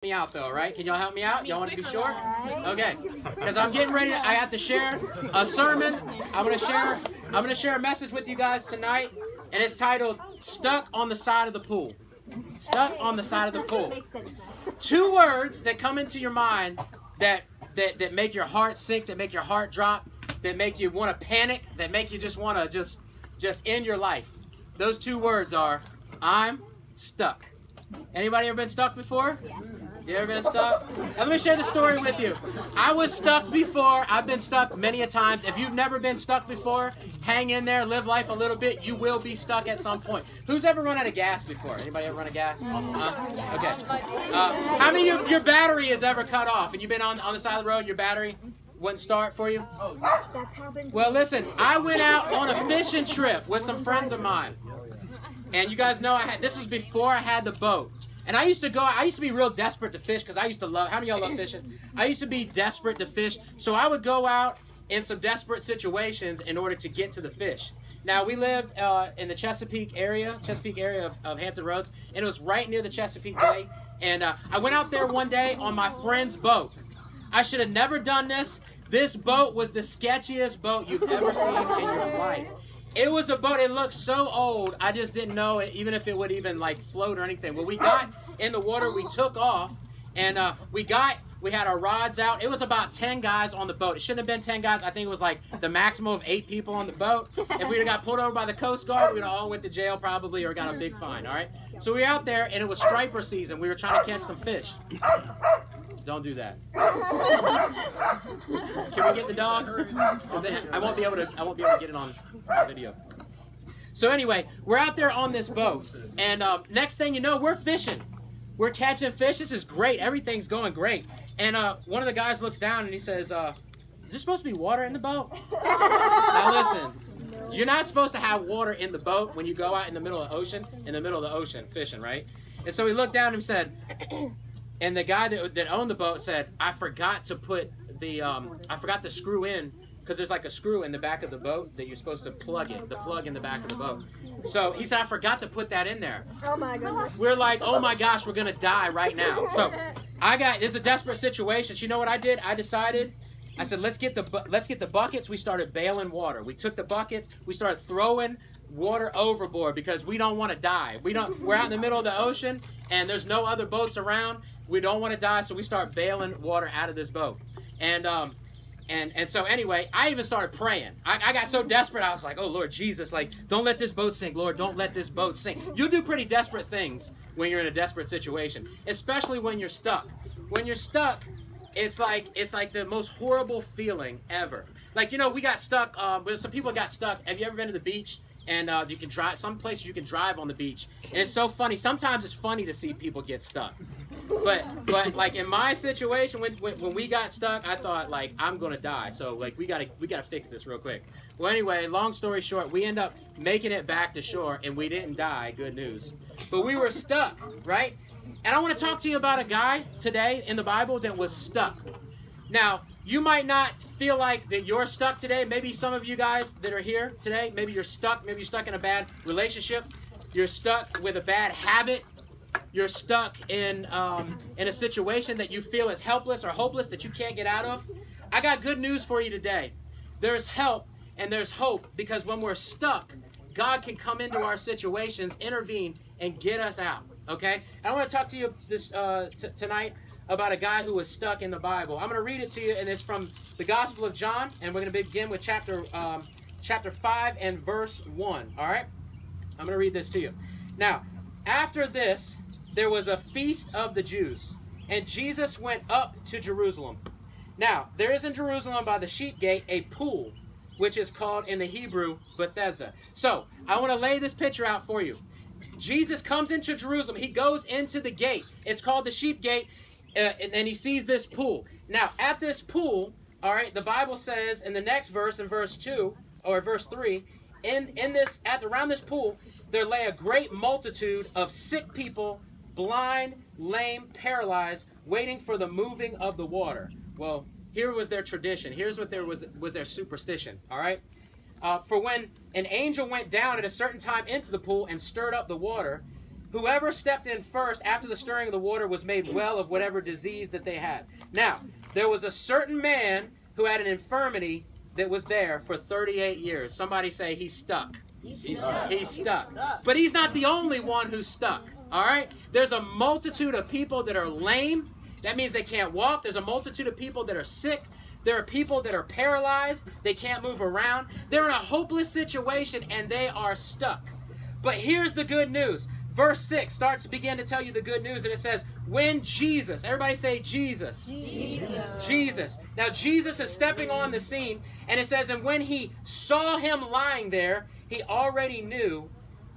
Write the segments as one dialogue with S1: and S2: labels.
S1: Me out though, right? Can y'all help me out? Y'all want to be sure? Okay, because I'm getting ready. I have to share a sermon. I'm gonna share a message with you guys tonight, and it's titled "Stuck on the Side of the Pool." Stuck on the side of the pool. Two words that come into your mind that make your heart sink, that make your heart drop, that make you want to panic, that make you just want to just end your life. Those two words are, "I'm stuck." Anybody ever been stuck before? You ever been stuck? Now, let me share the story with you. I was stuck before. I've been stuck many a times. If you've never been stuck before, hang in there, live life a little bit. You will be stuck at some point. Who's ever run out of gas before? Anybody ever run out of gas? Okay. How many of your battery has ever cut off and you've been on the side of the road and your battery wouldn't start for you? Well, listen, I went out on a fishing trip with some friends of mine. And you guys know this was before I had the boat. And I used to be real desperate to fish because I used to love, how many of y'all love fishing? I used to be desperate to fish. So I would go out in some desperate situations in order to get to the fish. Now, we lived in the Chesapeake area of Hampton Roads, and it was right near the Chesapeake Bay. And I went out there one day on my friend's boat. I should have never done this. This boat was the sketchiest boat you've ever seen in your life. It was a boat, it looked so old, I just didn't know even if it would even like float or anything. When we got in the water, we took off, and we had our rods out. It was about 10 guys on the boat. It shouldn't have been 10 guys. I think it was like the maximum of 8 people on the boat. If we'd have got pulled over by the Coast Guard, we'd have all went to jail probably or got a big fine, all right? So we were out there, and it was striper season. We were trying to catch some fish. Don't do that. Can we get the dog? I won't be able to get it on video. So anyway, we're out there on this boat, and next thing you know, we're fishing. We're catching fish. This is great. Everything's going great. And one of the guys looks down and he says, "Is there supposed to be water in the boat?" Now listen, you're not supposed to have water in the boat when you go out in the middle of the ocean, fishing, right? And so he looked down and he said, and the guy that owned the boat said, I forgot to screw in, because there's like a screw in the back of the boat that you're supposed to plug in, the plug in the back of the boat. So he said, I forgot to put that in there.
S2: Oh my goodness.
S1: We're like, oh my gosh, we're going to die right now. So it's a desperate situation. So you know what I did? I said, let's get the buckets. We started bailing water. We took the buckets. We started throwing water overboard because we don't want to die. We're out in the middle of the ocean and there's no other boats around. We don't want to die, so we start bailing water out of this boat. And so anyway, I even started praying. I got so desperate, I was like, oh, Lord Jesus, like, don't let this boat sink. Lord, don't let this boat sink. You do pretty desperate things when you're in a desperate situation, especially when you're stuck. When you're stuck, it's like the most horrible feeling ever. Like, you know, we got stuck, some people got stuck. Have you ever been to the beach? And you can drive, some places you can drive on the beach. And it's so funny. Sometimes it's funny to see people get stuck. But like in my situation, when we got stuck, I thought, like, I'm going to die. So, like, we gotta fix this real quick. Well, anyway, long story short, we end up making it back to shore, and we didn't die. Good news. But we were stuck, right? And I want to talk to you about a guy today in the Bible that was stuck. Now, you might not feel like that you're stuck today. Maybe some of you guys that are here today, maybe you're stuck. Maybe you're stuck in a bad relationship. You're stuck with a bad habit. You're stuck in a situation that you feel is helpless or hopeless that you can't get out of. I got good news for you today. There's help and there's hope, because when we're stuck, God can come into our situations, intervene, and get us out. Okay? I want to talk to you tonight about a guy who was stuck in the Bible. I'm going to read it to you, and it's from the Gospel of John, and we're going to begin with chapter 5 and verse 1. All right? I'm going to read this to you. Now, after this, there was a feast of the Jews, and Jesus went up to Jerusalem. Now, there is in Jerusalem by the sheep gate a pool, which is called in the Hebrew Bethesda. So, I want to lay this picture out for you. Jesus comes into Jerusalem. He goes into the gate. It's called the sheep gate, and he sees this pool. Now, at this pool, all right, the Bible says in the next verse, in verse 2, or verse 3, around this pool, there lay a great multitude of sick people, blind, lame, paralyzed, waiting for the moving of the water. Well, here was their tradition. Here's what was their superstition, all right? For when an angel went down at a certain time into the pool and stirred up the water, Whoever stepped in first after the stirring of the water was made well of whatever disease that they had. Now, there was a certain man who had an infirmity that was there for 38 years. Somebody say he's stuck. He's stuck. But he's not the only one who's stuck. All right? There's a multitude of people that are lame. That means they can't walk. There's a multitude of people that are sick. There are people that are paralyzed. They can't move around. They're in a hopeless situation and they are stuck. But here's the good news. Verse 6 starts to begin to tell you the good news, and it says, when Jesus, everybody say Jesus. Jesus. Jesus. Now Jesus is stepping on the scene, and it says, and when he saw him lying there, he already knew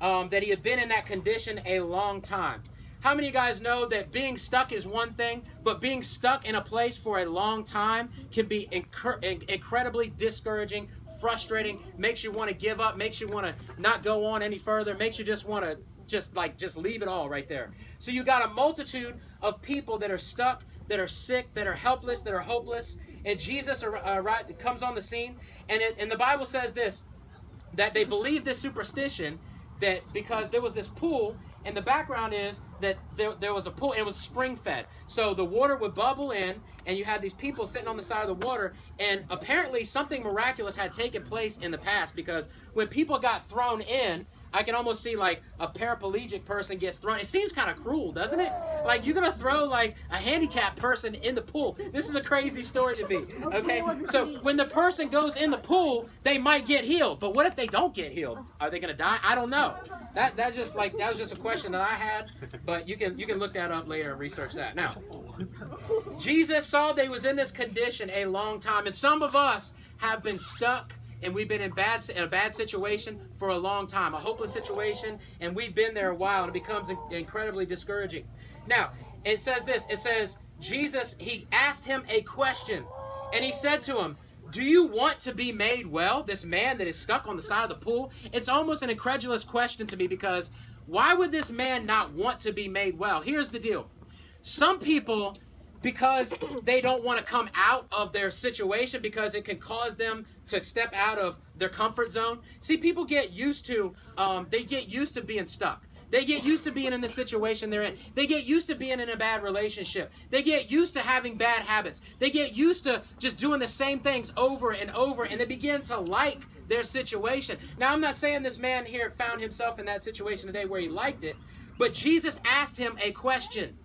S1: that he had been in that condition a long time. How many of you guys know that being stuck is one thing, but being stuck in a place for a long time can be incredibly discouraging, frustrating, makes you want to give up, makes you want to not go on any further, makes you just want to just leave it all right there. So you got a multitude of people that are stuck, that are sick, that are helpless, that are hopeless, and Jesus comes on the scene, and the Bible says this, that they believe this superstition, that because there was this pool, and the background is that there was a pool, and it was spring-fed. So the water would bubble in, and you had these people sitting on the side of the water, and apparently something miraculous had taken place in the past, because when people got thrown in, I can almost see like a paraplegic person gets thrown. It seems kind of cruel, doesn't it? Like you're going to throw like a handicapped person in the pool. This is a crazy story to me. Okay? So when the person goes in the pool, they might get healed. But what if they don't get healed? Are they going to die? I don't know. That was just a question that I had, but you can look that up later and research that. Now, Jesus saw that he was in this condition a long time, and some of us have been stuck. And we've been in a bad situation for a long time, a hopeless situation, and we've been there a while, and it becomes incredibly discouraging. Now, it says this. It says, Jesus, he asked him a question, and he said to him, do you want to be made well? This man that is stuck on the side of the pool. It's almost an incredulous question to me, because why would this man not want to be made well? Here's the deal. Some people, because they don't want to come out of their situation, because it can cause them to step out of their comfort zone. See, people get used to, they get used to being stuck. They get used to being in the situation they're in. They get used to being in a bad relationship. They get used to having bad habits. They get used to just doing the same things over and over, and they begin to like their situation. Now, I'm not saying this man here found himself in that situation today where he liked it, but Jesus asked him a question.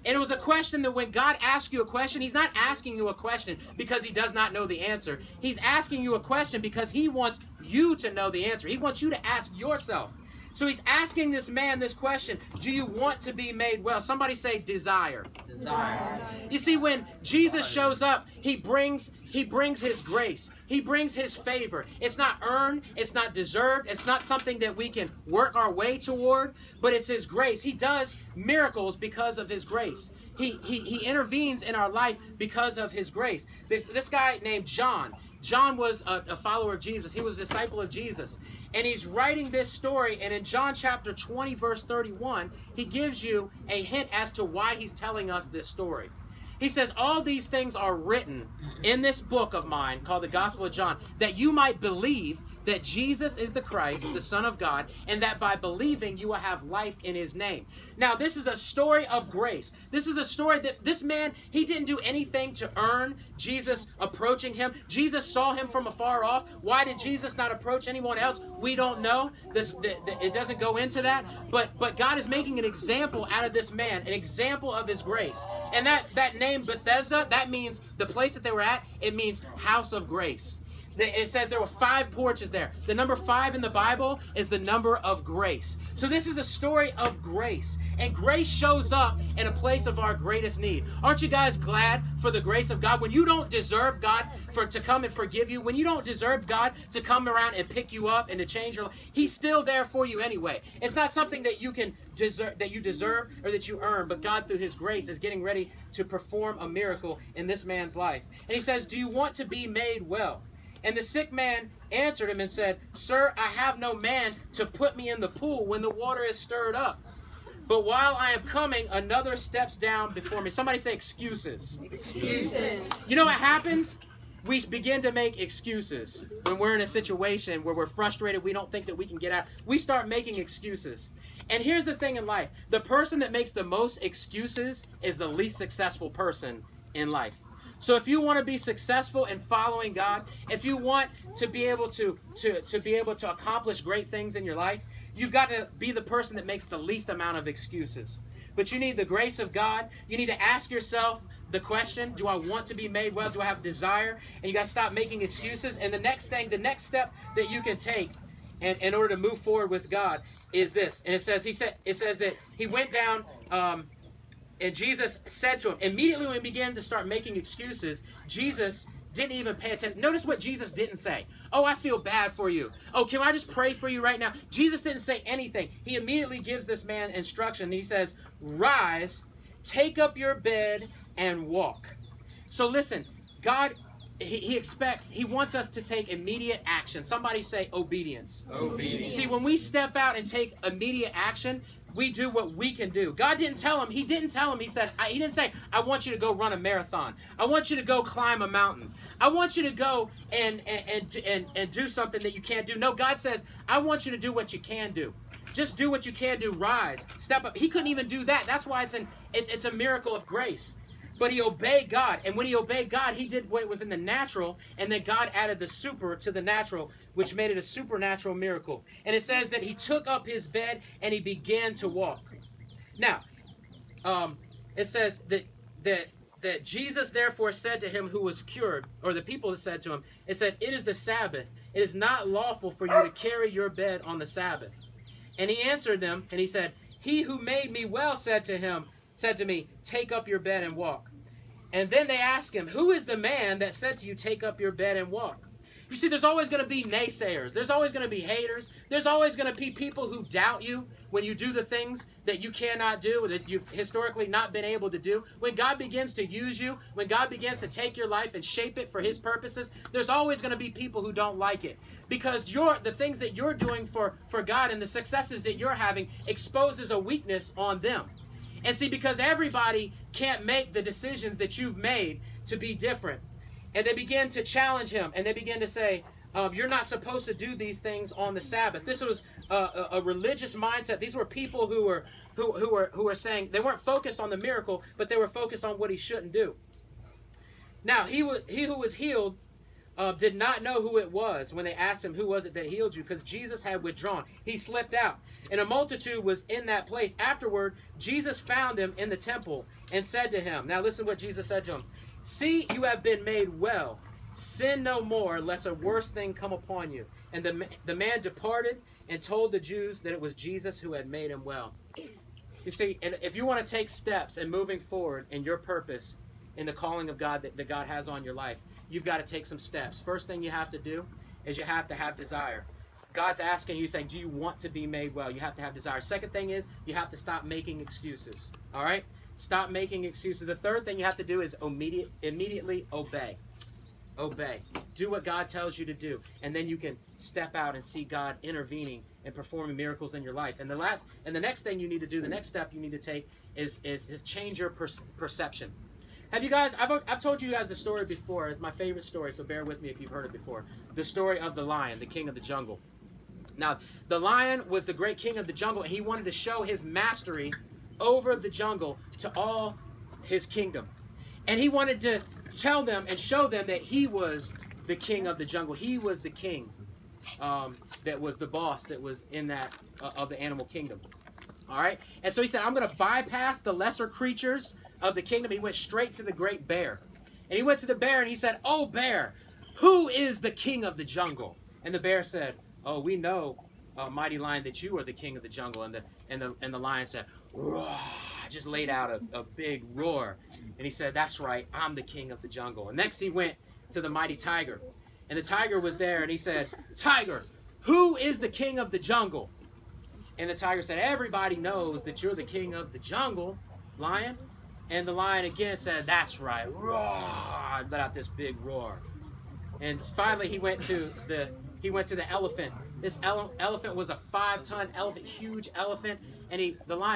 S1: And it was a question that when God asks you a question, he's not asking you a question because he does not know the answer. He's asking you a question because he wants you to know the answer. He wants you to ask yourself. So he's asking this man this question, do you want to be made well? Somebody say desire. Desire. You see, when Jesus shows up, he brings his grace. He brings his favor. It's not earned. It's not deserved. It's not something that we can work our way toward, but it's his grace. He does miracles because of his grace. He intervenes in our life because of his grace. This guy named John. John was a follower of Jesus. He was a disciple of Jesus. And he's writing this story, and in John chapter 20, verse 31, he gives you a hint as to why he's telling us this story. He says, all these things are written in this book of mine called the Gospel of John, that you might believe that Jesus is the Christ, the Son of God, and that by believing you will have life in his name. Now, this is a story of grace. This is a story that this man, he didn't do anything to earn Jesus approaching him. Jesus saw him from afar off. Why did Jesus not approach anyone else? We don't know. It doesn't go into that. But God is making an example out of this man, an example of his grace. And that name Bethesda, that means the place that they were at, it means house of grace. It says there were 5 porches there. The number 5 in the Bible is the number of grace. So this is a story of grace. And grace shows up in a place of our greatest need. Aren't you guys glad for the grace of God? When you don't deserve God to come and forgive you, when you don't deserve God to come around and pick you up and to change your life, he's still there for you anyway. It's not something that you can deserve or that you earn, but God through his grace is getting ready to perform a miracle in this man's life. And he says, do you want to be made well? And the sick man answered him and said, Sir, I have no man to put me in the pool when the water is stirred up. But while I am coming, another steps down before me. Somebody say excuses. Excuses. You know what happens? We begin to make excuses when we're in a situation where we're frustrated, we don't think that we can get out. We start making excuses. And here's the thing in life. The person that makes the most excuses is the least successful person in life. So if you want to be successful in following God, if you want to be able to accomplish great things in your life, you've got to be the person that makes the least amount of excuses. But you need the grace of God. You need to ask yourself the question, do I want to be made well? Do I have desire? And you got to stop making excuses. And the next step that you can take in order to move forward with God is this. And it says that he went down, and Jesus said to him, immediately when he began to start making excuses, Jesus didn't even pay attention. Notice what Jesus didn't say. Oh, I feel bad for you. Oh, can I just pray for you right now? Jesus didn't say anything. He immediately gives this man instruction. He says, rise, take up your bed, and walk. So listen, God, he wants us to take immediate action. Somebody say obedience.
S2: Obedience.
S1: See, when we step out and take immediate action, we do what we can do. God didn't tell him. He didn't tell him. He didn't say, I want you to go run a marathon. I want you to go climb a mountain. I want you to go and do something that you can't do. No, God says, I want you to do what you can do. Just do what you can do. Rise. Step up. He couldn't even do that. That's why it's a miracle of grace. But he obeyed God. And when he obeyed God, he did what was in the natural. And then God added the super to the natural, which made it a supernatural miracle. And it says that he took up his bed and he began to walk. Now, it says that Jesus therefore said to him who was cured, or the people said to him, it said, it is the Sabbath. It is not lawful for you to carry your bed on the Sabbath. And he answered them, and he said, he who made me well said to me, take up your bed and walk. And then they asked him, who is the man that said to you, take up your bed and walk? You see, there's always going to be naysayers. There's always going to be haters. There's always going to be people who doubt you when you do the things that you cannot do, that you've historically not been able to do. When God begins to use you, when God begins to take your life and shape it for his purposes, there's always going to be people who don't like it. Because the things that you're doing for God and the successes that you're having exposes a weakness on them. And see, because everybody can't make the decisions that you've made to be different. And they begin to challenge him. And they begin to say, you're not supposed to do these things on the Sabbath. This was a religious mindset. These were people who were saying, they weren't focused on the miracle, but they were focused on what he shouldn't do. Now, he who was healed did not know who it was when they asked him, who was it that healed you? Because Jesus had withdrawn. He slipped out. And a multitude was in that place. Afterward, Jesus found him in the temple and said to him, now listen what Jesus said to him. See, you have been made well. Sin no more, lest a worse thing come upon you. And the man departed and told the Jews that it was Jesus who had made him well. You see, and if you want to take steps in moving forward in your purpose, in the calling of God that God has on your life, you've got to take some steps. First thing you have to do is you have to have desire. God's asking you, saying, do you want to be made well? You have to have desire. Second thing is you have to stop making excuses. All right? Stop making excuses. The third thing you have to do is immediately obey. Obey. Do what God tells you to do. And then you can step out and see God intervening and performing miracles in your life. And the next thing you need to do, the next step you need to take is to change your perception. Have you guys, I've told you guys the story before. It's my favorite story, so bear with me if you've heard it before. The story of the lion, the king of the jungle. Now, the lion was the great king of the jungle, and he wanted to show his mastery over the jungle to all his kingdom. And he wanted to tell them and show them that he was the king of the jungle. He was the king that was the boss that was in that of the animal kingdom. All right? And so he said, I'm going to bypass the lesser creatures of the kingdom. He went straight to the great bear. And he went to the bear and he said, oh, bear, who is the king of the jungle? And the bear said, oh, we know, mighty lion, that you are the king of the jungle. And the lion said, roar, just laid out a big roar. And he said, that's right, I'm the king of the jungle. And next he went to the mighty tiger. And the tiger was there and he said, tiger, who is the king of the jungle? And the tiger said, everybody knows that you're the king of the jungle, lion. And the lion again said, that's right, roar, let out this big roar. And finally he went to the elephant. This elephant was a 5-ton elephant, huge elephant, and the lion